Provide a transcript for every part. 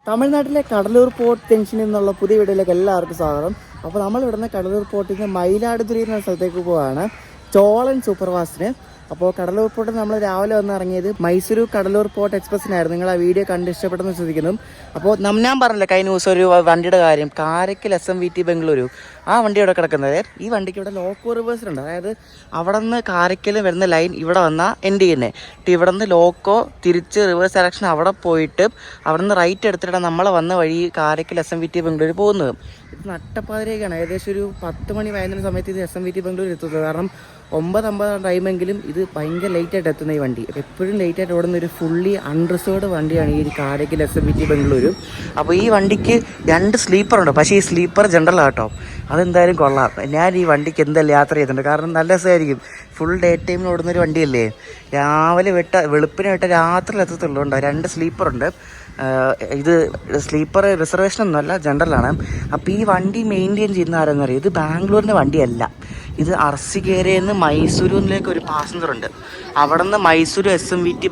തമിഴ്നാട്ടിലെ കടലൂർ പോർട്ട് ജംഗ്ഷനിൽ നിന്നുള്ള പുതിയ വീഡിയോയിലേക്ക് എല്ലാവർക്കും സ്വാഗതം. അപ്പോൾ നമ്മൾ ഇവിടുന്ന് കടലൂർ പോർട്ടിൽ നിന്ന് മയിലാടുതുറ എന്ന സ്ഥലത്തേക്ക് പോവുകയാണ്, ചോളൻ സൂപ്പർ ഫാസ്റ്റിന്. അപ്പോൾ കടലൂർ പോർട്ടിൽ നമ്മൾ രാവിലെ വന്ന് ഇറങ്ങിയത് മൈസൂരു കടലൂർ പോർട്ട് എക്സ്പ്രസ്സിനായിരുന്നു. നിങ്ങൾ ആ വീഡിയോ കണ്ട് ഇഷ്ടപ്പെട്ടെന്ന് ശ്രദ്ധിക്കുന്നു. അപ്പോൾ ഞാൻ പറഞ്ഞില്ല കഴിഞ്ഞ ദിവസം ഒരു വണ്ടിയുടെ കാര്യം, കാരക്കൽ SMVT ബംഗളൂരു, ആ വണ്ടി ഇവിടെ കിടക്കുന്നത്. ഈ വണ്ടിക്ക് ഇവിടെ ലോക്കോ റിവേഴ്സൽ ഉണ്ട്. അതായത് അവിടെ നിന്ന് കാരക്കൽ വരുന്ന ലൈൻ ഇവിടെ വന്നാൽ എൻഡ് ചെയ്യുന്നത്. ഇവിടെ നിന്ന് ലോക്കോ തിരിച്ച് റിവേഴ്സ് ഡയറക്ഷൻ അവിടെ പോയിട്ട് അവിടെ നിന്ന് റൈറ്റ് എടുത്തിട്ട് നമ്മളെ വന്ന വഴി കാരക്കൽ SMVT ബംഗളൂരു പോകുന്നത്. ഇത് നട്ടപ്പാതിരേക്കാണ്. ഏകദേശം ഒരു 10 മണി വൈകുന്ന സമയത്ത് ഇത് SMVT ബംഗളൂരു എത്തുന്നത്. കാരണം 9:50 ടൈമെങ്കിലും ഇത് ഭയങ്കര ലേറ്റായിട്ട് എത്തുന്ന ഈ വണ്ടി. എപ്പോഴും ലേറ്റായിട്ട് ഓടുന്ന ഒരു ഫുള്ളി അൺറിസേർവ്ഡ് വണ്ടിയാണ് ഈ കാരക്കൽ SMVT ബംഗളൂരു. അപ്പോൾ ഈ വണ്ടിക്ക് 2 സ്ലീപ്പറുണ്ട്. പക്ഷേ ഈ സ്ലീപ്പർ ജനറൽ ആട്ടോ, അതെന്തായാലും കൊള്ളാം. ഞാൻ ഈ വണ്ടിക്ക് എന്തായാലും യാത്ര ചെയ്തിട്ടുണ്ട്. കാരണം നല്ല രസമായിരിക്കും. ഫുൾ ഡേ ടൈമിൽ ഓടുന്നൊരു വണ്ടിയല്ലേ. രാവിലെ വെളുപ്പിന് വിട്ട രാത്രി എത്തത്തുള്ളൂ. 2 സ്ലീപ്പറുണ്ട്. ഇത് സ്ലീപ്പർ റിസർവേഷനൊന്നുമല്ല, ജനറലാണ്. അപ്പോൾ ഈ വണ്ടി മെയിൻറ്റെയിൻ ചെയ്യുന്ന ആരെന്ന് അറിയാം, ഇത് ബാംഗ്ലൂരിൻ്റെ വണ്ടിയല്ല. ഇത് അർസികേരയിൽ നിന്ന് മൈസൂരിലേക്ക് ഒരു പാസഞ്ചർ ഉണ്ട്. അവിടെ നിന്ന് Mysuru SMVT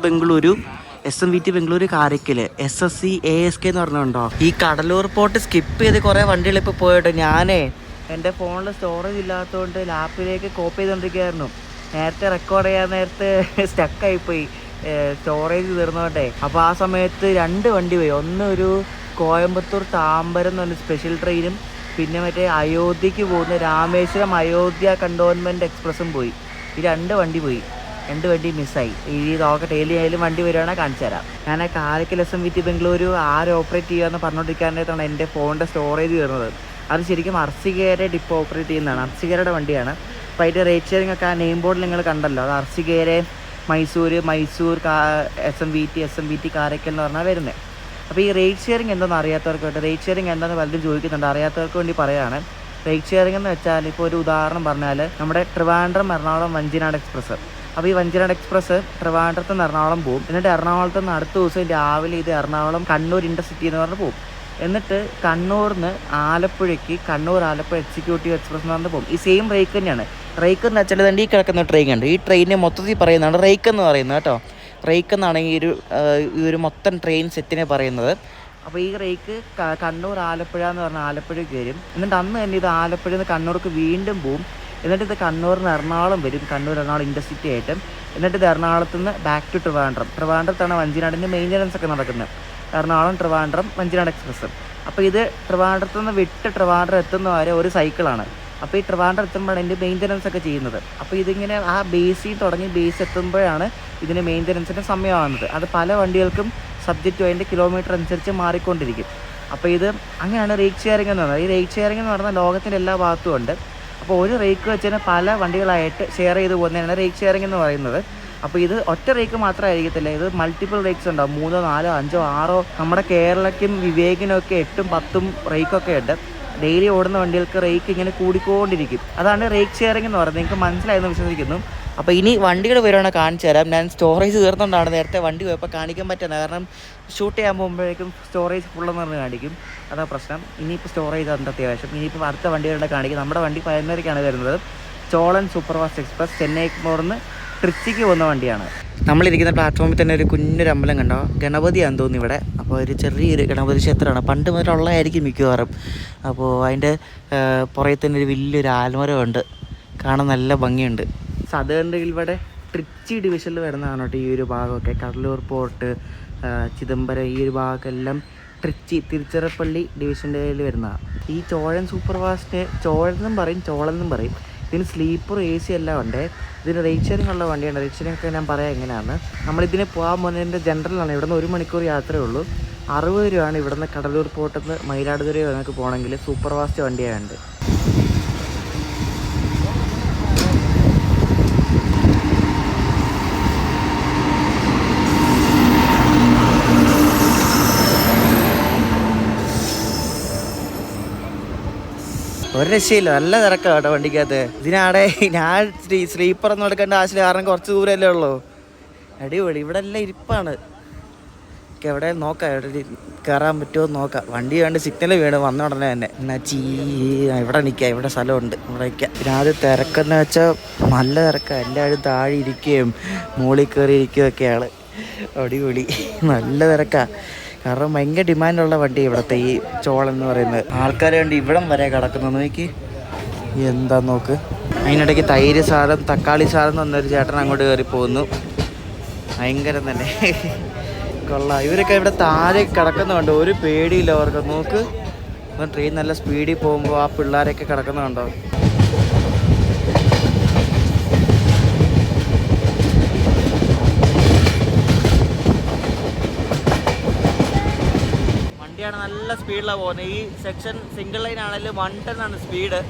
Bengaluru Karaikal SSC ASK എന്ന് പറഞ്ഞുണ്ടോ. ഈ കടലൂർ പോർട്ട് സ്കിപ്പ് ചെയ്ത് കുറേ വണ്ടികൾ ഇപ്പോൾ പോയിട്ട് ഞാനേ എൻ്റെ ഫോണിൽ സ്റ്റോറേജ് ഇല്ലാത്തതുകൊണ്ട് ലാപ്പിലേക്ക് കോപ്പി ചെയ്തുകൊണ്ടിരിക്കുകയായിരുന്നു. നേരത്തെ റെക്കോർഡ് ചെയ്യാൻ നേരത്തെ സ്റ്റക്കായിപ്പോയി, സ്റ്റോറേജ് തീർന്നോട്ടെ. അപ്പോൾ ആ സമയത്ത് 2 വണ്ടി പോയി. ഒന്ന് ഒരു കോയമ്പത്തൂർ താമ്പരം എന്ന് പറഞ്ഞ സ്പെഷ്യൽ ട്രെയിനും, പിന്നെ മറ്റേ അയോധ്യക്ക് പോകുന്ന രാമേശ്വരം അയോധ്യ കണ്ടോൺമെൻറ്റ് എക്സ്പ്രസ്സും പോയി. ഈ 2 വണ്ടി പോയി, 2 വണ്ടി മിസ്സായി. ഈ നോക്കട്ടെ, ഏതിലും വണ്ടി വരുവാണെങ്കിൽ കാണിച്ചു തരാം. ഞാൻ കാരക്കൽ SMVT ബംഗളൂരു ആര് ഓപ്പറേറ്റ് ചെയ്യുകയെന്ന് പറഞ്ഞുകൊണ്ടിരിക്കാനായിട്ടാണ് എൻ്റെ ഫോണിൻ്റെ സ്റ്റോറേജ് തീർന്നത്. അത് ശരിക്കും അർസികേര ഡിപ്പോ ഓപ്പറേറ്റ് ചെയ്യുന്നതാണ്, അർസികേരയുടെ വണ്ടിയാണ്. അപ്പോൾ അതിൻ്റെ റേറ്റ് ഷെയറിംഗ് ഒക്കെ ആ നെയിം ബോർഡിൽ നിങ്ങൾ കണ്ടല്ലോ, അത് അർസികേര മൈസൂർ SMVT കാരക്കൽ എന്ന് പറഞ്ഞാൽ വരുന്നത്. അപ്പോൾ ഈ റേറ്റ് ഷെയറിംഗ് എന്താണെന്ന് അറിയാത്തവർക്ക് വേണ്ടി, റേറ്റ് ഷെയറിംഗ് എന്താണെന്ന് പലരും ചോദിക്കുന്നുണ്ട്, അറിയാത്തവർക്ക് വേണ്ടി പറയുകയാണ്. റേറ്റ് ഷെയറിംഗ് എന്ന് വെച്ചാൽ ഇപ്പോൾ ഒരു ഉദാഹരണം പറഞ്ഞാൽ നമ്മുടെ ട്രിവാൻഡ്രം എറണാകുളം വഞ്ചിനാട് എക്സ്പ്രസ്. അപ്പോൾ ഈ വഞ്ചിനാട് എക്സ്പ്രസ് ട്രിവാൻഡ്രത്ത് നിന്ന് എറണാകുളം പോകും. എന്നിട്ട് എറണാകുളത്ത് നിന്ന് അടുത്ത ദിവസം രാവിലെ ഇത് എറണാകുളം കണ്ണൂർ ഇൻ്റർസിറ്റി എന്ന് പറഞ്ഞ് പോകും. എന്നിട്ട് കണ്ണൂരിന്ന് ആലപ്പുഴയ്ക്ക് ആലപ്പുഴ എക്സിക്യൂട്ടീവ് എക്സ്പ്രസ് എന്ന് പറഞ്ഞ് പോകും. ഈ സെയിം റേക്ക് തന്നെയാണ്. റേക്ക് എന്ന് വെച്ചാൽ തന്നെ ഈ കിടക്കുന്ന ട്രെയിൻ ഉണ്ട്. ഈ ട്രെയിനെ മൊത്തത്തിൽ പറയുന്നതാണ് റേക്ക് എന്ന് പറയുന്നത് കേട്ടോ. റേക്ക് എന്നാണ് ഈ ഒരു മൊത്തം ട്രെയിൻ സെറ്റിനെ പറയുന്നത്. അപ്പോൾ ഈ റേക്ക് കണ്ണൂർ ആലപ്പുഴ എന്ന് പറഞ്ഞാൽ ആലപ്പുഴയ്ക്ക് വരും. എന്നിട്ട് അന്ന് തന്നെ ഇത് ആലപ്പുഴയിൽ നിന്ന് കണ്ണൂർക്ക് വീണ്ടും പോവും. എന്നിട്ട് ഇത് കണ്ണൂരിൽ നിന്ന് എറണാകുളം വരും, എറണാകുളം ഇൻ്റർസിറ്റി ആയിട്ടും. എന്നിട്ട് ഇത് എറണാകുളത്ത് നിന്ന് ബാക്ക് ടു ട്രിവാൻഡ്രത്താണ് വഞ്ചിനാടിൻ്റെ മെയിൻ്റനൻസ് ഒക്കെ നടക്കുന്നത്. എറണാകുളം ട്രിവാൻഡ്രം വഞ്ചിനാട് എക്സ്പ്രസ്. അപ്പോൾ ഇത് ട്രിവാൻഡ്രത്ത് നിന്ന് വിട്ട് ട്രിവാൻഡ്രം എത്തുന്ന വരെ ഒരു സൈക്കിളാണ്. അപ്പോൾ ഈ ട്രിവാൻഡ്രം എത്തുമ്പോഴാണ് ഇതിൻ്റെ മെയിൻ്റനൻസ് ഒക്കെ ചെയ്യുന്നത്. അപ്പോൾ ഇതിങ്ങനെ ആ ബേസിൽ തുടങ്ങി ബേസ് എത്തുമ്പോഴാണ് ഇതിന് മെയിൻ്റനൻസിൻ്റെ സമയമാകുന്നത്. അത് പല വണ്ടികൾക്കും സബ്ജക്റ്റ് അതിൻ്റെ കിലോമീറ്റർ അനുസരിച്ച് മാറിക്കൊണ്ടിരിക്കും. അപ്പോൾ ഇത് അങ്ങനെയാണ് റേറ്റ് ഷെയറിംഗ് എന്ന് പറയുന്നത്. ഈ റേറ്റ് ഷെയറിംഗ് എന്ന് പറഞ്ഞാൽ ലോകത്തിൻ്റെ എല്ലാ ഭാഗത്തും ഉണ്ട്. അപ്പോൾ ഒരു റേക്ക് വെച്ച് പല വണ്ടികളായിട്ട് ഷെയർ ചെയ്ത് പോകുന്നതാണ് റേറ്റ് ഷെയറിംഗ് എന്ന് പറയുന്നത്. അപ്പോൾ ഇത് ഒറ്റ റേക്ക് മാത്രമായിരിക്കത്തില്ല, ഇത് മൾട്ടിപ്പിൾ റേക്സ് ഉണ്ടാവും. 3, 4, 5, 6. നമ്മുടെ കേരളയ്ക്കും വിവേകിനും ഒക്കെ 8, 10 റേക്കൊക്കെ ഉണ്ട്. ഡെയിലി ഓടുന്ന വണ്ടികൾക്ക് റേക്ക് ഇങ്ങനെ കൂടിക്കൊണ്ടിരിക്കും. അതാണ് റേക്ക് ഷെയറിംഗ് എന്ന് പറയുന്നത്. നിങ്ങൾക്ക് മനസ്സിലായെന്ന് വിശ്വസിക്കുന്നു. അപ്പോൾ ഇനി വണ്ടികൾ വരുവാണെങ്കിൽ കാണിച്ചു തരാം. ഞാൻ സ്റ്റോറേജ് തീർന്നുകൊണ്ടാണ് നേരത്തെ വണ്ടി പോയപ്പോൾ കാണിക്കാൻ പറ്റുന്നത്. കാരണം ഷൂട്ട് ചെയ്യാൻ പോകുമ്പോഴേക്കും സ്റ്റോറേജ് ഫുള്ളെന്ന് പറഞ്ഞ് കാണിക്കും, അതാ പ്രശ്നം. ഇനിയിപ്പോൾ സ്റ്റോറേജ് ഉണ്ട് അത്യാവശ്യം. ഇനിയിപ്പോൾ അടുത്ത വണ്ടികളുടെ കാണിക്കും. നമ്മുടെ വണ്ടി 11:30 വരുന്നത്. ചോളൻ സൂപ്പർ ഫാസ്റ്റ് എക്സ്പ്രസ് ചെന്നൈ മോർന്ന് ട്രിച്ചിക്ക് പോകുന്ന വണ്ടിയാണ്. നമ്മളിരിക്കുന്ന പ്ലാറ്റ്ഫോമിൽ തന്നെ ഒരു കുഞ്ഞൊരു അമ്പലം കണ്ടോ, ഗണപതിയാണെന്ന് തോന്നുന്നു ഇവിടെ. അപ്പോൾ ഒരു ചെറിയൊരു ഗണപതി ക്ഷേത്രമാണ്, പണ്ട് മുതലുള്ളതായിരിക്കും മിക്കവാറും. അപ്പോൾ അതിൻ്റെ പുറകെ തന്നെ ഒരു വലിയൊരു ആൽമരമുണ്ട്, കാണാൻ നല്ല ഭംഗിയുണ്ട്. സദേൺ റെയിൽവേയുടെ ട്രിച്ചി ഡിവിഷനിൽ വരുന്നതാണ് കേട്ടോ ഈ ഒരു ഭാഗമൊക്കെ. കടലൂർ പോർട്ട്, ചിദംബരം, ഈ ഒരു ഭാഗമെല്ലാം ട്രിച്ചി തിരുച്ചിറപ്പള്ളി ഡിവിഷൻ്റെ വരുന്നതാണ്. ഈ ചോഴൻ സൂപ്പർ ഫാസ്റ്റിന് ചോഴെന്നും പറയും ചോളെന്നും പറയും. ഇതിന് സ്ലീപ്പർ AC എല്ലാം ഉണ്ട്. ഇതിന് റേറ്റ് ഷെയറിംഗ് ഉള്ള വണ്ടിയാണ്. റേറ്റ് ഷെയറിംഗ് ഒക്കെ ഞാൻ പറയാം എങ്ങനെയാണ്. നമ്മളിതിന് പോകാൻ പോകുന്നതിൻ്റെ ജനറലാണ്. ഇവിടെ നിന്ന് 1 മണിക്കൂർ യാത്രയേ ഉള്ളൂ. 60 രൂപയാണ് ഇവിടെ നിന്ന് കടലൂർ പോർട്ടിൽ നിന്ന് മയിലാടുതുറ നമുക്ക് പോകണമെങ്കിൽ. സൂപ്പർ ഫാസ്റ്റ് വണ്ടിയായുണ്ട്. ഒരു രക്ഷയില്ല, നല്ല തിരക്കാണ് കേട്ടോ വണ്ടിക്കകത്ത്. ഇതിനാടെ ഞാൻ സ്ലീപ്പർ ഒന്നും എടുക്കേണ്ട ആവശ്യമില്ല, കാരണം കുറച്ച് ദൂരമല്ലേ ഉള്ളൂ. അടിപൊളി, ഇവിടെ എല്ലാം ഇരിപ്പാണ്. എവിടെ നോക്കാം, എവിടെ കയറാൻ പറ്റുമോ നോക്കാം. വണ്ടി വേണ്ട സിഗ്നൽ വീണ് വന്ന ഉടനെ തന്നെ എന്നാ ഇവിടെ നിൽക്കാം, ഇവിടെ സ്ഥലമുണ്ട്, ഇവിടെ നിൽക്കാം. പിന്നെ അത് തിരക്കെന്ന് വെച്ചാൽ നല്ല തിരക്കാണ്. എല്ലാവരും താഴെ ഇരിക്കുകയും മുകളിൽ കയറി ഇരിക്കുകയൊക്കെയാണ്. അടിപൊളി, നല്ല തിരക്കാണ്. കാരണം ഭയങ്കര ഡിമാൻഡുള്ള വണ്ടി ഇവിടുത്തെ ഈ ചോളം എന്ന് പറയുന്നത്. ആൾക്കാർ വേണ്ടി ഇവിടം വരെ കിടക്കുന്നു. നോക്കി എന്താ നോക്ക്. അതിനിടയ്ക്ക് തൈര് സാധനം തക്കാളി സാധനം എന്നൊരു ചേട്ടൻ അങ്ങോട്ട് കയറി പോകുന്നു. ഭയങ്കരം തന്നെ കൊള്ളാം. ഇവരൊക്കെ ഇവിടെ താഴെ കിടക്കുന്നുണ്ടോ, ഒരു പേടിയില്ല അവർക്ക്. നോക്ക്, ട്രെയിൻ നല്ല സ്പീഡിൽ പോകുമ്പോൾ ആ പിള്ളേരൊക്കെ കിടക്കുന്നുണ്ടോ. വണ്ടിയാണ് നല്ല സ്പീഡിലാണ് പോകുന്നത്. ഈ സെക്ഷൻ സിംഗിൾ ലൈൻ ആണെങ്കിൽ 110 ആണ് സ്പീഡ്.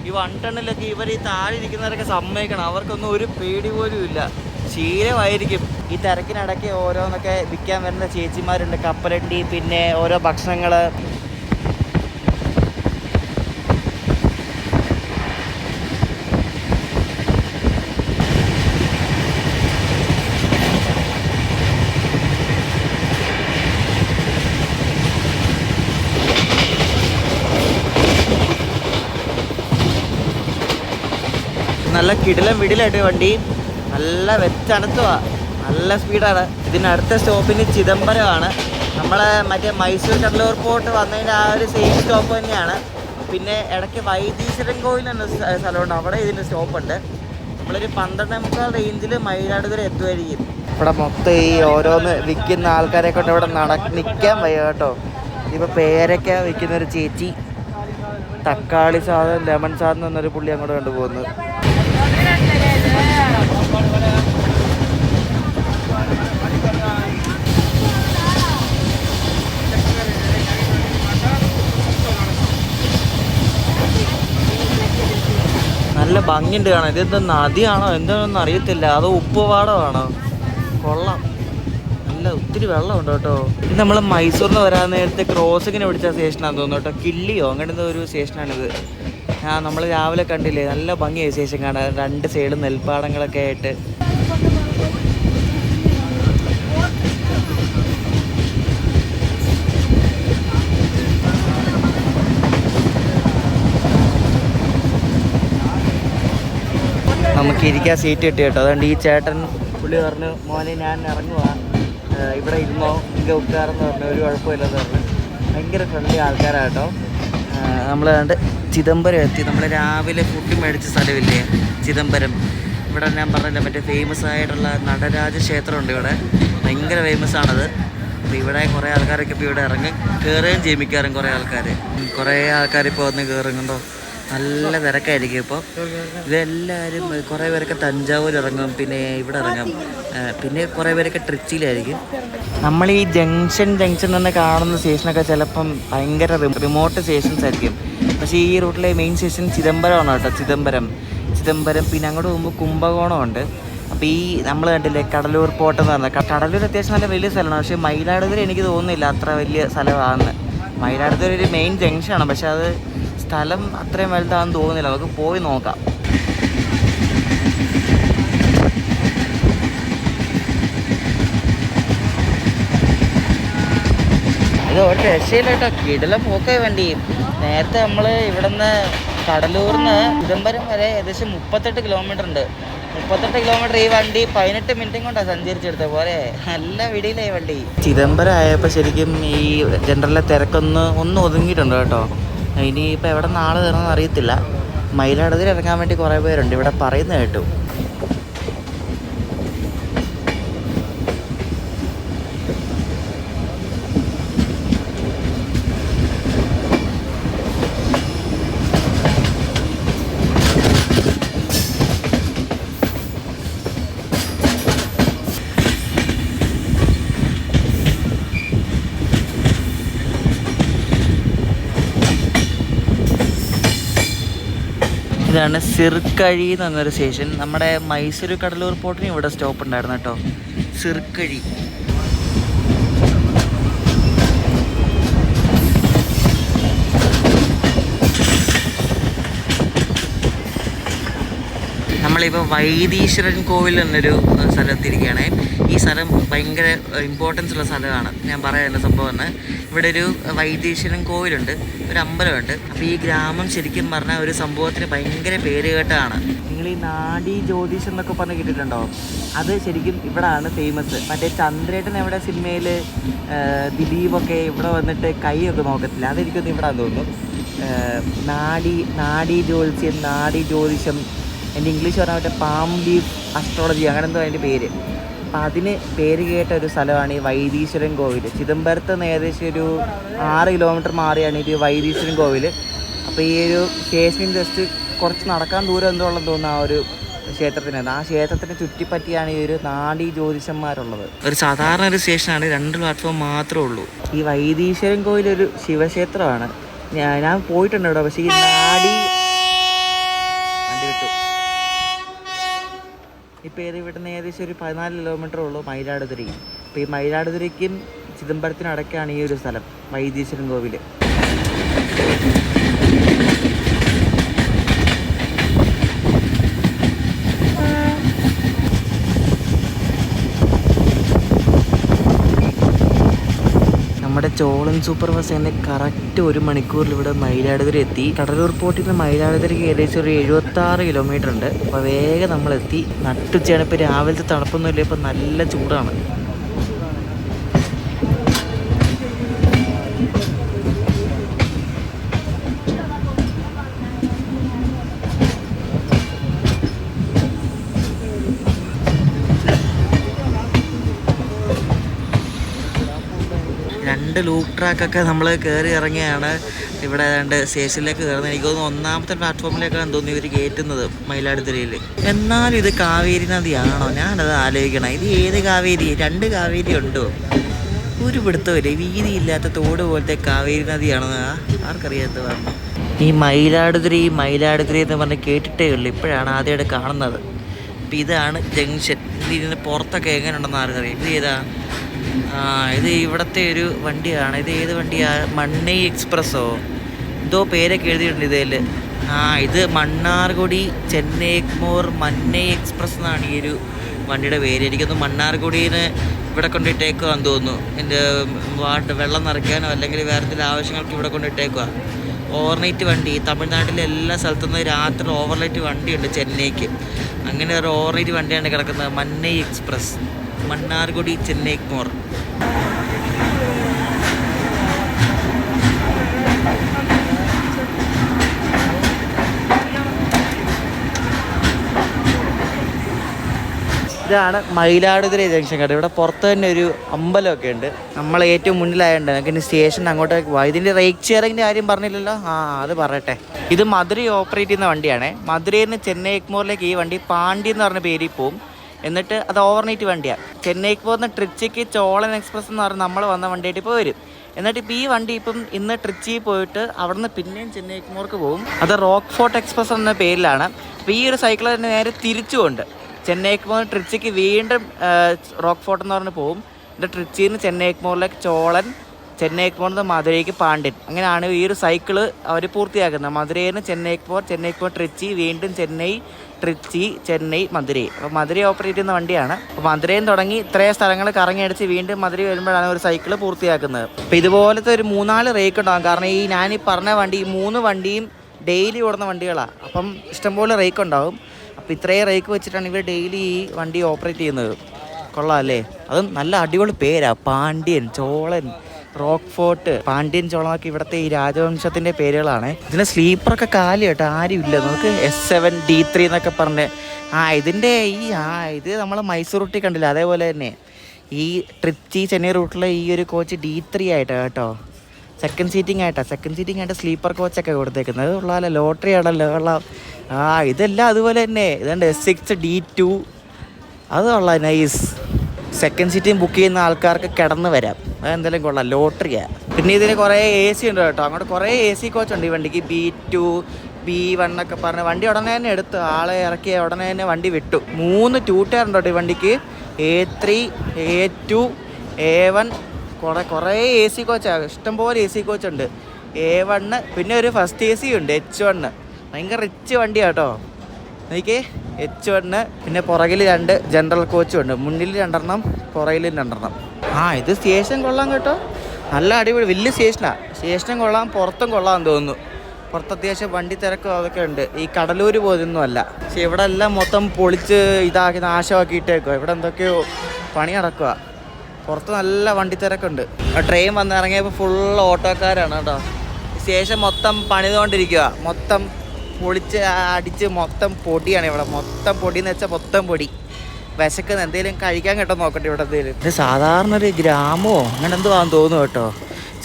ഈ 110-ലൊക്കെ ഇവർ ഈ താഴെ ഇരിക്കുന്നവരൊക്കെ സമ്മതിക്കണം, അവർക്കൊന്നും ഒരു പേടി പോലും ഇല്ല. ശീലമായിരിക്കും. ഈ തിരക്കിനിടയ്ക്ക് ഓരോന്നൊക്കെ വിൽക്കാൻ വരുന്ന ചേച്ചിമാരുണ്ട്, കപ്പലണ്ടി, പിന്നെ ഓരോ ഭക്ഷണങ്ങൾ. നല്ല കിടിലം വിടിലായിട്ട് വണ്ടി, നല്ല വെച്ചണത്തുവാ, നല്ല സ്പീഡാണ്. ഇതിനടുത്ത സ്റ്റോപ്പിന് ചിദംബരമാണ്. നമ്മളെ മറ്റേ മൈസൂർ കടലൂർ പോർട്ട് വന്നതിൻ്റെ ആ ഒരു സെയിം സ്റ്റോപ്പ് തന്നെയാണ്. പിന്നെ ഇടയ്ക്ക് വൈദീശ്വരൻ കോവിൽ എന്ന സ്ഥലമുണ്ട്, അവിടെ ഇതിൻ്റെ സ്റ്റോപ്പുണ്ട്. നമ്മളൊരു 12:45 റേഞ്ചിൽ മയിലാടുതുറ എത്തുമായിരിക്കും. ഇവിടെ മൊത്തം ഈ ഓരോന്ന് വിൽക്കുന്ന ആൾക്കാരെ കൊണ്ട് ഇവിടെ നിൽക്കാൻ വയ്യ കേട്ടോ. ഇപ്പോൾ പേരയ്ക്ക വിൽക്കുന്നൊരു ചേച്ചി, തക്കാളി സാധനം, ലെമൺ സാധനം എന്നൊരു പുള്ളി അങ്ങോട്ട് കൊണ്ടുപോകുന്നു. നല്ല ഭംഗിയുണ്ട് കാണാൻ. ഇതെന്താ നദിയാണോ എന്താണെന്ന് അറിയത്തില്ല, അതോ ഉപ്പുപാടമാണോ? കൊള്ളാം, നല്ല ഒത്തിരി വെള്ളമുണ്ട് കേട്ടോ. ഇത് നമ്മൾ മൈസൂരിൽ നിന്ന് വരാൻ നേരത്തെ ക്രോസിങ്ങിന് പിടിച്ച സ്റ്റേഷനാണെന്ന് തോന്നുന്നു കേട്ടോ. കിള്ളിയോ അങ്ങനത്തെ ഒരു സ്റ്റേഷനാണിത്. നമ്മൾ രാവിലെ കണ്ടില്ലേ, നല്ല ഭംഗിയായി സ്റ്റേഷൻ കാണാൻ. 2 സൈഡും നെൽപ്പാടങ്ങളൊക്കെ ആയിട്ട്. നമുക്ക് ഇരിക്കാൻ സീറ്റ് കിട്ടി കേട്ടോ. അതുകൊണ്ട് ഈ ചേട്ടൻ പുള്ളി പറഞ്ഞു, മോനെ ഞാൻ ഇറങ്ങുക, ഇവിടെ ഇരുന്നോ, ഇங்கே ഉക്കാറെന്ന് പറഞ്ഞു, ഒരു കുഴപ്പമില്ലെന്ന് പറഞ്ഞു. ഭയങ്കര ഫ്രണ്ട്ലി ആൾക്കാരാണ് കേട്ടോ. നമ്മൾ കണ്ട് ചിദംബരം എത്തി. നമ്മൾ രാവിലെ ഫുഡ് മേടിച്ച സ്ഥലമില്ലേ ചിദംബരം, ഇവിടെ ഞാൻ പറഞ്ഞില്ല മറ്റേ ഫേമസ് ആയിട്ടുള്ള നടരാജ ക്ഷേത്രമുണ്ട് ഇവിടെ, ഭയങ്കര ഫേമസ് ആണത്. അപ്പോൾ ഇവിടെ കുറേ ആൾക്കാരൊക്കെ ഇപ്പോൾ ഇവിടെ ഇറങ്ങി കയറുകയും ചെയ്യിക്കാറും കുറേ ആൾക്കാർ ഇപ്പോൾ വന്ന് കയറുന്നുണ്ടോ. നല്ല തിരക്കായിരിക്കും ഇപ്പോൾ. ഇതെല്ലാവരും കുറേ പേരൊക്കെ തഞ്ചാവൂർ ഇറങ്ങും, പിന്നെ ഇവിടെ ഇറങ്ങും, പിന്നെ കുറേ പേരൊക്കെ ട്രിച്ചിയിലായിരിക്കും. നമ്മൾ ഈ ജംഗ്ഷൻ തന്നെ കാണുന്ന സ്റ്റേഷനൊക്കെ ചിലപ്പം ഭയങ്കര റിമോട്ട് സ്റ്റേഷൻസ് ആയിരിക്കും. പക്ഷേ ഈ റൂട്ടിലെ മെയിൻ സ്റ്റേഷൻ ചിദംബരമാണ് കേട്ടോ. ചിദംബരം, പിന്നെ അങ്ങോട്ട് പോകുമ്പോൾ കുംഭകോണമുണ്ട്. അപ്പോൾ ഈ നമ്മൾ കണ്ടില്ലേ കടലൂർ പോർട്ട് എന്ന് പറഞ്ഞാൽ, കടലൂർ അത്യാവശ്യം നല്ല വലിയ സ്ഥലമാണ്. പക്ഷേ മയിലാടുതുറ എനിക്ക് തോന്നുന്നില്ല അത്ര വലിയ സ്ഥലമാണെന്ന്. മയിലാടുതുറ ഒരു മെയിൻ ജംഗ്ഷനാണ്, പക്ഷെ അത് സ്ഥലം അത്രയും വലുതാണെന്ന് തോന്നുന്നില്ല. നമുക്ക് പോയി നോക്കാം. ഇത് ഒരു രക്ഷയില്ല കേട്ടോ, കിടിലം പോക്കായി വണ്ടി. നേരത്തെ നമ്മൾ ഇവിടെ നിന്ന് കടലൂരിൽ നിന്ന് ചിദംബരം വരെ ഏകദേശം 38 കിലോമീറ്റർ ഉണ്ട്. 38 കിലോമീറ്റർ ഈ വണ്ടി 18 മിനിറ്റും കൊണ്ടാണ് സഞ്ചരിച്ചെടുത്ത പോലെ. നല്ല വിടിയിലായി വണ്ടി. ചിദംബരം ആയപ്പോൾ ശരിക്കും ഈ ജനറലിലെ തിരക്കൊന്ന് ഒതുങ്ങിയിട്ടുണ്ട് കേട്ടോ. ഇനിയിപ്പോൾ എവിടെ നിന്ന് ആൾ കയറണമെന്ന് അറിയത്തില്ല. മയിലാടുതുറ ഇറങ്ങാൻ വേണ്ടി കുറേ പേരുണ്ട് ഇവിടെ പറയുന്നത് കേട്ടു. ഇതാണ് സിർക്കഴി എന്ന് പറഞ്ഞൊരു സ്റ്റേഷൻ. നമ്മുടെ മൈസൂർ കടലൂർ പോർട്ടിന് ഇവിടെ സ്റ്റോപ്പ് ഉണ്ടായിരുന്നു കേട്ടോ, സിർക്കഴി. നമ്മളിപ്പോൾ വൈദീശ്വരൻ കോവിൽ എന്നൊരു സ്ഥലത്തിരിക്കുകയാണ്. ഈ സ്ഥലം ഭയങ്കര ഇമ്പോർട്ടൻസ് ഉള്ള സ്ഥലമാണ്. ഞാൻ പറയാനുള്ള സംഭവമാണ്, ഇവിടെ ഒരു വൈദ്യേശ്വരൻ കോവിലുണ്ട്, ഒരു അമ്പലമുണ്ട്. അപ്പോൾ ഈ ഗ്രാമം ശരിക്കും പറഞ്ഞാൽ ഒരു സംഭവത്തിന് ഭയങ്കര പേര് കേട്ടതാണ്. നിങ്ങൾ ഈ നാഡി ജ്യോതിഷം എന്നൊക്കെ പറഞ്ഞ് കേട്ടിട്ടുണ്ടോ? അത് ശരിക്കും ഇവിടാണ് ഫേമസ്. മറ്റേ ചന്ദ്രേട്ടൻ എവിടെ സിനിമയിൽ ദിലീപൊക്കെ ഇവിടെ വന്നിട്ട് കൈയൊക്കെ നോക്കത്തില്ല, അതെനിക്കൊന്നും ഇവിടെ തോന്നുന്നു. നാഡി ജ്യോതിഷം, എൻ്റെ ഇംഗ്ലീഷ് പറഞ്ഞാൽ മറ്റേ പാം ലീഫ് അസ്ട്രോളജി അങ്ങനെ എന്തോ അതിൻ്റെ പേര്. അപ്പം അതിന് പേര് കേട്ട ഒരു സ്ഥലമാണ് ഈ വൈദീശ്വരൻ കോവിൽ. ചിദംബരത്ത് നിന്ന് ഏകദേശം ഒരു 6 കിലോമീറ്റർ മാറിയാണ് ഇത് വൈദീശ്വരൻ കോവിൽ. അപ്പോൾ ഈ ഒരു സ്റ്റേഷനിൽ ജസ്റ്റ് കുറച്ച് നടക്കാൻ ദൂരം എന്തോ ഉള്ളതെന്ന് തോന്നുന്നു ആ ഒരു ക്ഷേത്രത്തിന്. ആ ക്ഷേത്രത്തിനെ ചുറ്റിപ്പറ്റിയാണ് ഈ ഒരു നാഡി ജ്യോതിഷന്മാരുള്ളത്. ഒരു സാധാരണ ഒരു സ്റ്റേഷനാണ്, 2 പ്ലാറ്റ്ഫോം മാത്രമേ ഉള്ളൂ. ഈ വൈദീശ്വരൻ കോവിൽ ഒരു ശിവക്ഷേത്രമാണ്. ഞാൻ പോയിട്ടുണ്ട് ഇവിടെ. പക്ഷേ ഈ നാഡി വണ്ടി വിട്ടു. ഇപ്പോൾ ഇവിടുന്ന് ഏകദേശം ഒരു 14 കിലോമീറ്റർ ഉള്ളൂ മയിലാടുതുറൈ. അപ്പോൾ ഈ മയിലാടുതുറൈക്കും ചിദംബരത്തിനടക്കാണ് ഈ ഒരു സ്ഥലം, വൈദീശ്വരൻ കോവിൽ. നമ്മുടെ ചോളൻ സൂപ്പർ ബസ് തന്നെ കറക്റ്റ് 1 മണിക്കൂറിൽ ഇവിടെ മയിലാടുതുറൈ എത്തി. കടലൂർ പോർട്ടിൽ നിന്ന് മയിലാടുതുറൈക്ക് ഏകദേശം ഒരു 76 കിലോമീറ്റർ ഉണ്ട്. അപ്പോൾ വേഗം നമ്മളെത്തി. നട്ടുച്ചയാണ്. ഇപ്പോൾ രാവിലത്തെ തണുപ്പൊന്നുമില്ല, ഇപ്പോൾ നല്ല ചൂടാണ്. രണ്ട് ലൂപ്പ് ട്രാക്കൊക്കെ നമ്മൾ കയറി ഇറങ്ങിയാണ് ഇവിടെ ഏതാണ്ട് സ്റ്റേഷനിലേക്ക് കയറുന്നത്. എനിക്ക് തോന്നുന്നു 1ാമത്തെ പ്ലാറ്റ്ഫോമിലേക്കാണ് തോന്നുന്നു ഇവർ കയറ്റുന്നത് മയിലാടുതുറൈയിൽ. എന്നാലും ഇത് കാവേരി നദിയാണോ? ഞാനത് ആലോചിക്കണം. ഇത് ഏത് കാവേരി? 2 കാവേരി ഉണ്ടോ? ഒരു പിടുത്തമില്ല. വീതിയില്ലാത്ത തോട് പോലത്തെ കാവേരി നദിയാണെന്ന് ആർക്കറിയാത്ത പറഞ്ഞു. ഈ മയിലാടുതുറൈ എന്ന് പറഞ്ഞ് കേട്ടിട്ടേ ഉള്ളൂ, ഇപ്പോഴാണ് ആദ്യമായിട്ട് കാണുന്നത്. അപ്പം ഇതാണ് ജംഗ്ഷൻ. ഇതിന് പുറത്തൊക്കെ എങ്ങനെ ഉണ്ടെന്ന് ആർക്കറിയാം. ഇത് ഏതാ? ഇത് ഇവിടുത്തെ ഒരു വണ്ടിയാണ്. ഇത് ഏത് വണ്ടിയാണ്? മണ്ണൈ എക്സ്പ്രസ്സോ എന്തോ പേരൊക്കെ എഴുതിയിട്ടുണ്ട് ഇതിൽ. ഇത് മണ്ണാർക്കുടി ചെന്നൈ എഗ്മോർ മണ്ണൈ എക്സ്പ്രസ് എന്നാണ് ഈ ഒരു വണ്ടിയുടെ പേര്. എനിക്കൊന്ന് മണ്ണാർക്കുടിയിൽ ഇവിടെ കൊണ്ടിട്ടേക്കുവാന്ന് തോന്നുന്നു. എൻ്റെ വെള്ളം നിറയ്ക്കാനോ അല്ലെങ്കിൽ വേറെ എന്തെങ്കിലും ആവശ്യങ്ങൾക്ക് ഇവിടെ കൊണ്ടിട്ടേക്കുക. ഓവർനൈറ്റ് വണ്ടി. തമിഴ്നാട്ടിലെ എല്ലാ സ്ഥലത്തുനിന്ന് രാത്രി ഓവർനൈറ്റ് വണ്ടിയുണ്ട് ചെന്നൈക്ക്. അങ്ങനെ ഒരു ഓവർനൈറ്റ് വണ്ടിയാണ് കിടക്കുന്നത്, മണ്ണൈ എക്സ്പ്രസ്, മണ്ണാർക്കുടി ചെന്നൈ എഗ്മോർ. ഇതാണ് മയിലാടുതുറൈ ജംഗ്ഷൻ കേട്ടോ. ഇവിടെ പുറത്ത് തന്നെ ഒരു അമ്പലമൊക്കെ ഉണ്ട്. നമ്മൾ ഏറ്റവും മുന്നിലായതുകൊണ്ട് നമുക്ക് ഇനി സ്റ്റേഷൻ അങ്ങോട്ടേക്ക് പോവാം. ഇതിൻ്റെ റേറ്റ് ഷെയറിങ്ങിൻ്റെ കാര്യം പറഞ്ഞില്ലല്ലോ, അത് പറയട്ടെ. ഇത് മധുരൈ ഓപ്പറേറ്റ് ചെയ്യുന്ന വണ്ടിയാണ്. മധുരയിൽ നിന്ന് ചെന്നൈ എഗ്മോറിലേക്ക് ഈ വണ്ടി പാണ്ടി എന്ന് പറഞ്ഞ പേരിൽ പോവും. എന്നിട്ട് അത് ഓവർനൈറ്റ് വണ്ടിയാണ്. ചെന്നൈക്ക് പോകുന്ന ട്രിച്ചിക്ക് ചോളൻ എക്സ്പ്രസ് എന്ന് പറഞ്ഞാൽ നമ്മൾ വന്ന വണ്ടിയായിട്ട് ഇപ്പോൾ വരും. എന്നിട്ട് ഇപ്പോൾ ഈ വണ്ടി ഇന്ന് ട്രിച്ചിയിൽ പോയിട്ട് അവിടെ നിന്ന് പിന്നെയും ചെന്നൈ എഗ്മോർക്ക് പോകും. അത് റോക്ക് ഫോർട്ട് എക്സ്പ്രസ് എന്ന പേരിലാണ്. അപ്പോൾ ഈ ഒരു സൈക്കിൾ തന്നെ നേരെ തിരിച്ചുകൊണ്ട് ചെന്നൈ എഗ്മോർ ട്രിച്ചിക്ക് വീണ്ടും റോക്ക് ഫോർട്ട് എന്ന് പറഞ്ഞ് പോകും. എന്നിട്ട് ട്രിച്ചിയിൽ നിന്ന് ചെന്നൈ എഗ്മോറിലേക്ക് ചോളൻ, ചെന്നൈ എഗ്മോറിൽ നിന്ന് മധുരൈക്ക് പാണ്ഡ്യൻ. അങ്ങനെയാണ് ഈ ഒരു സൈക്കിള് അവർ പൂർത്തിയാക്കുന്നത്. മധുരയിൽ നിന്ന് ചെന്നൈ എഗ്മോർ ട്രിച്ചി, വീണ്ടും ചെന്നൈ, ട്രിച്ചി, ചെന്നൈ, മധുരൈ. അപ്പോൾ മധുരൈ ഓപ്പറേറ്റ് ചെയ്യുന്ന വണ്ടിയാണ്. അപ്പോൾ മധുരയിൽ തുടങ്ങി ഇത്രയും സ്ഥലങ്ങൾ കറങ്ങിയടിച്ച് വീണ്ടും മധുരൈ വരുമ്പോഴാണ് ഒരു സൈക്കിള് പൂർത്തിയാക്കുന്നത്. അപ്പോൾ ഇതുപോലത്തെ ഒരു 4-4 റേക്ക് ഉണ്ടാകും. കാരണം ഈ ഞാനീ പറഞ്ഞ വണ്ടി, ഈ 3 വണ്ടിയും ഡെയിലി ഓടുന്ന വണ്ടികളാണ്. അപ്പം ഇഷ്ടംപോലെ റേക്ക് ഉണ്ടാവും. അപ്പോൾ ഇത്രയും റേക്ക് വെച്ചിട്ടാണ് ഇവർ ഡെയിലി ഈ വണ്ടി ഓപ്പറേറ്റ് ചെയ്യുന്നത്. കൊള്ളാം അല്ലേ? അതും നല്ല അടിപൊളി പേരാണ്. പാണ്ഡ്യൻ, ചോളൻ, റോക്ക് ഫോർട്ട്, പാണ്ഡ്യൻ, ചോളനൊക്കെ ഇവിടുത്തെ ഈ രാജവംശത്തിൻ്റെ പേരുകളാണ്. ഇതിന് സ്ലീപ്പറൊക്കെ കാലി കേട്ടോ, ആരും ഇല്ല. നമുക്ക് S7 D3 എന്നൊക്കെ പറഞ്ഞ് ഇതിൻ്റെ ഇത് നമ്മൾ മൈസൂർ റൂട്ടിൽ കണ്ടില്ല, അതേപോലെ തന്നെ ഈ ട്രിച്ചി ചെന്നൈ റൂട്ടിലെ ഈ ഒരു കോച്ച് D3 ആയിട്ടാണ് കേട്ടോ. സെക്കൻഡ് സീറ്റിംഗ് ആയിട്ട് സ്ലീപ്പർ കോച്ചൊക്കെ കൊടുത്തേക്കുന്നത്. ഉള്ള ലോട്ടറി ആണല്ലോ ഉള്ള. ഇതെല്ലാം അതുപോലെ തന്നെ. ഇതുണ്ട് S6 D2, അതുള്ള നൈസ്. സെക്കൻഡ് സീറ്റിംഗ് ബുക്ക് ചെയ്യുന്ന ആൾക്കാർക്ക് കിടന്ന് വരാം. അതെന്തായാലും കൊള്ളാം, ലോട്ടറിയാണ്. പിന്നെ ഇതിന് കുറേ AC ഉണ്ട് കേട്ടോ. അങ്ങോട്ട് കുറേ AC കോച്ചുണ്ട് ഈ വണ്ടിക്ക്. B2, B1 ഒക്കെ പറഞ്ഞ് വണ്ടി ഉടനെ തന്നെ എടുത്ത് ആളെ ഇറക്കിയ ഉടനെ തന്നെ വണ്ടി വിട്ടു. 3 2 ടയർ ഉണ്ട് കേട്ടോ ഈ വണ്ടിക്ക്. A3, A2, A1, കുറേ AC കോച്ചാണ്. ഇഷ്ടംപോലെ AC കോച്ചുണ്ട്. A1, പിന്നെ ഒരു ഫസ്റ്റ് AC ഉണ്ട് H1. ഭയങ്കര റിച്ച് വണ്ടിയാണ് കേട്ടോ. എനിക്ക് H1, പിന്നെ പുറകിൽ 2 ജനറൽ കോച്ചും ഉണ്ട്. മുന്നിൽ 2 പുറകിലും 2. ഇത് സ്റ്റേഷൻ കൊള്ളാം കേട്ടോ. നല്ല അടിപൊളി വലിയ സ്റ്റേഷനും കൊള്ളാം, പുറത്തും കൊള്ളാമെന്ന് തോന്നുന്നു. പുറത്ത് അത്യാവശ്യം വണ്ടി തിരക്കും അതൊക്കെ ഉണ്ട്. ഈ കടലൂർ പോലൊന്നും അല്ല. പക്ഷെ ഇവിടെ എല്ലാം മൊത്തം പൊളിച്ച് ഇതാക്കി നാശമാക്കിയിട്ടേക്കുക. ഇവിടെ എന്തൊക്കെയോ പണി നടക്കുക. പുറത്ത് നല്ല വണ്ടി തിരക്കുണ്ട്. ട്രെയിൻ വന്നിറങ്ങിയപ്പോൾ ഫുൾ ഓട്ടോക്കാരാണ് കേട്ടോ. സ്റ്റേഷൻ മൊത്തം പണിതുകൊണ്ടിരിക്കുക. മൊത്തം പൊളിച്ച് അടിച്ച് മൊത്തം പൊടിയാണ് ഇവിടെ. മൊത്തം പൊടിയെന്ന് വെച്ചാൽ മൊത്തം പൊടി. വിശക്കുന്ന എന്തെങ്കിലും കഴിക്കാൻ കേട്ടോ നോക്കട്ടെ ഇവിടെ എന്തെങ്കിലും. ഇത് സാധാരണ ഒരു ഗ്രാമമോ അങ്ങനെ എന്തോ ആണെന്ന് തോന്നുന്നു കേട്ടോ.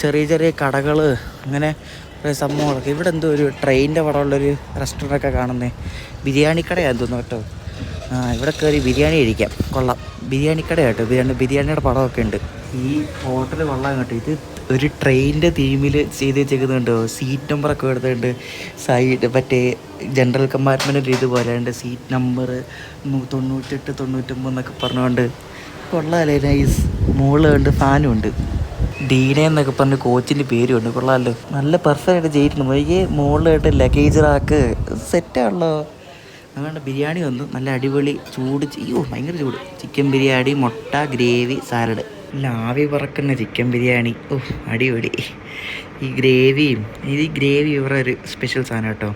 ചെറിയ ചെറിയ കടകൾ അങ്ങനെ സംഭവങ്ങളൊക്കെ. ഇവിടെ എന്തോ ഒരു ട്രെയിനിൻ്റെ പടമുള്ളൊരു റെസ്റ്റോറൻ്റൊക്കെ കാണുന്നത്. ബിരിയാണി കടയാണെന്ന് തോന്നുന്നു കേട്ടോ. ഇവിടെ കയറി ബിരിയാണി കഴിക്കാം. കൊള്ളാം. ബിരിയാണി കട കേട്ടോ. ബിരിയാണിയുടെ പടമൊക്കെ ഉണ്ട്. ഈ ഹോട്ടൽ കൊള്ളാം കേട്ടോ. ഇത് ഒരു ട്രെയിനിൻ്റെ തീമിൽ ചെയ്ത് വെച്ചേക്കുന്നുണ്ടോ. സീറ്റ് നമ്പറൊക്കെ എടുത്തിട്ടുണ്ട്. സൈഡ് മറ്റേ ജനറൽ കമ്പാർട്ട്മെൻറ്റിൻ്റെ ഇതുപോലെ ഉണ്ട്. സീറ്റ് നമ്പർ 98 99 എന്നൊക്കെ പറഞ്ഞുകൊണ്ട് കൊള്ളാമല്ലേ. നൈസ്. മുകളിൽ ഉണ്ട്, ഫാനും ഉണ്ട്. ഡീനെ എന്നൊക്കെ പറഞ്ഞ് കോച്ചിൻ്റെ പേരുണ്ട്. കൊള്ളാമല്ലോ. നല്ല പെർഫെക്റ്റ് ചെയ്തിട്ടുണ്ട്. വൈകി മുകളിലായിട്ട് ലഗേജ് റാക്ക് സെറ്റാണല്ലോ. അതുകൊണ്ട് ബിരിയാണി വന്നു. നല്ല അടിപൊളി ചൂട്. ഭയങ്കര ചൂട്. ചിക്കൻ ബിരിയാണി, മുട്ട, ഗ്രേവി, സാലഡ്. ആവി പറക്കുന്ന ചിക്കൻ ബിരിയാണി. അടിപൊളി. ഈ ഗ്രേവിയും ഇവരുടെ ഒരു സ്പെഷ്യൽ സാധനം കേട്ടോ.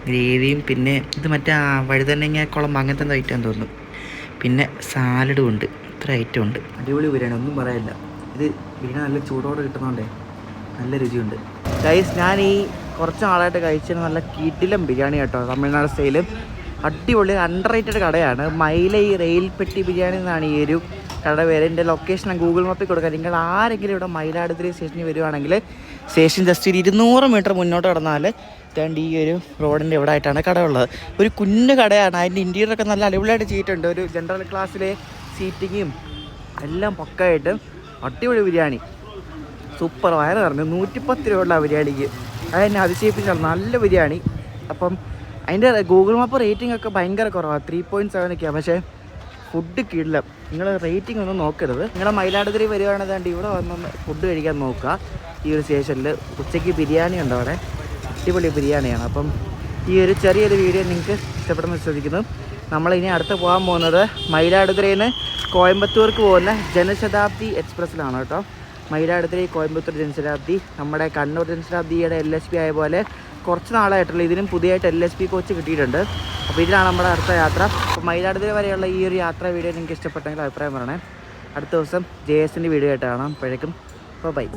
ഗ്രേവിയും പിന്നെ ഇത് മറ്റേ വഴുതനങ്ങ കുളമ്പ് അങ്ങനത്തെ ഐറ്റം തോന്നുന്നു. പിന്നെ സാലഡും ഉണ്ട്. ഇത്ര ഐറ്റം ഉണ്ട്. അടിപൊളി ബിരിയാണി, ഒന്നും പറയാനില്ല. ഇത് ബിരിയാണി നല്ല ചൂടോടെ കിട്ടുന്നതുകൊണ്ടേ നല്ല രുചിയുണ്ട്. ഗൈസ്, ഞാൻ ഈ കുറച്ച് നാളായിട്ട് കഴിച്ചത് നല്ല കിടിലം ബിരിയാണി കേട്ടോ. തമിഴ്നാട് സ്റ്റൈലും അടിപൊളി അണ്ടർ റേറ്റഡ് കടയാണ്. മൈലൈ റെയിൽ പെട്ടി ബിരിയാണി എന്നാണ് ഈ ഒരു കട പേര്. എൻ്റെ ലൊക്കേഷൻ ഗൂഗിൾ മാപ്പിൽ കൊടുക്കാം. നിങ്ങൾ ആരെങ്കിലും ഇവിടെ മയിലാടുതുറൈ സ്റ്റേഷനിൽ വരുവാണെങ്കിൽ സ്റ്റേഷൻ ജസ്റ്റ് ഒരു 200 മീറ്റർ മുന്നോട്ട് കടന്നാൽ ഈ ഒരു റോഡിൻ്റെ ഇവിടെ ആയിട്ടാണ് കട ഉള്ളത്. ഒരു കുഞ്ഞു കടയാണ്. അതിൻ്റെ ഇൻറ്റീരിയറൊക്കെ നല്ല അടിപൊളിയായിട്ട് ചെയ്തിട്ടുണ്ട്. ഒരു ജനറൽ ക്ലാസ്സിലെ സീറ്റിങ്ങും എല്ലാം പക്കായിട്ട് അടിപൊളി ബിരിയാണി. സൂപ്പർ. വയറ് പറഞ്ഞു 110 രൂപയുള്ള ബിരിയാണിക്ക്. അതെന്നെ അതിശയിപ്പിച്ചാണ്. നല്ല ബിരിയാണി. അപ്പം അതിൻ്റെ ഗൂഗിൾ മാപ്പ് റേറ്റിംഗ് ഒക്കെ ഭയങ്കര കുറവാണ്. 3.7 ഒക്കെയാണ്. പക്ഷേ ഫുഡ് കിടിലം. നിങ്ങൾ റേറ്റിംഗ് ഒന്നും നോക്കരുത്. നിങ്ങളുടെ മയിലാടുതുറൈ വരുവാണെന്നുണ്ടെങ്കിൽ ഇവിടെ വന്നൊന്ന് ഫുഡ് കഴിക്കാൻ നോക്കുക. ഈ ഒരു സ്റ്റേഷനിൽ ഉച്ചയ്ക്ക് ബിരിയാണി ഉണ്ട് അവിടെ. അടിപൊളി ബിരിയാണിയാണ്. അപ്പം ഈ ഒരു ചെറിയൊരു വീഡിയോ നിങ്ങൾക്ക് ഇഷ്ടപ്പെടുമെന്ന് വിശ്വസിക്കുന്നു. നമ്മളിനി അടുത്ത് പോകാൻ പോകുന്നത് മയിലാടുതുറയിൽ നിന്ന് കോയമ്പത്തൂർക്ക് പോകുന്ന ജനശതാബ്ദി എക്സ്പ്രസ്സിലാണ് കേട്ടോ. മയിലാടുതുറൈ കോയമ്പത്തൂർ ജനശതാബ്ദി. നമ്മുടെ കണ്ണൂർ ജനശതാബ്ദിയുടെ LSP ആയ പോലെ കുറച്ച് നാളായിട്ടുള്ള ഇതിനും പുതിയതായിട്ട് LSP കോച്ച് കിട്ടിയിട്ടുണ്ട്. അപ്പോൾ ഇതിലാണ് നമ്മുടെ അടുത്ത യാത്ര. അപ്പോൾ മയിലാടുതുറൈ വരെയുള്ള ഈ ഒരു യാത്രാ വീഡിയോ നിങ്ങൾക്ക് ഇഷ്ടപ്പെട്ടെങ്കിൽ അഭിപ്രായം പറയണേ. അടുത്ത ദിവസം JSൻ്റെ വീഡിയോ ആയിട്ട് കാണാം. അപ്പോഴേക്കും ബൈ.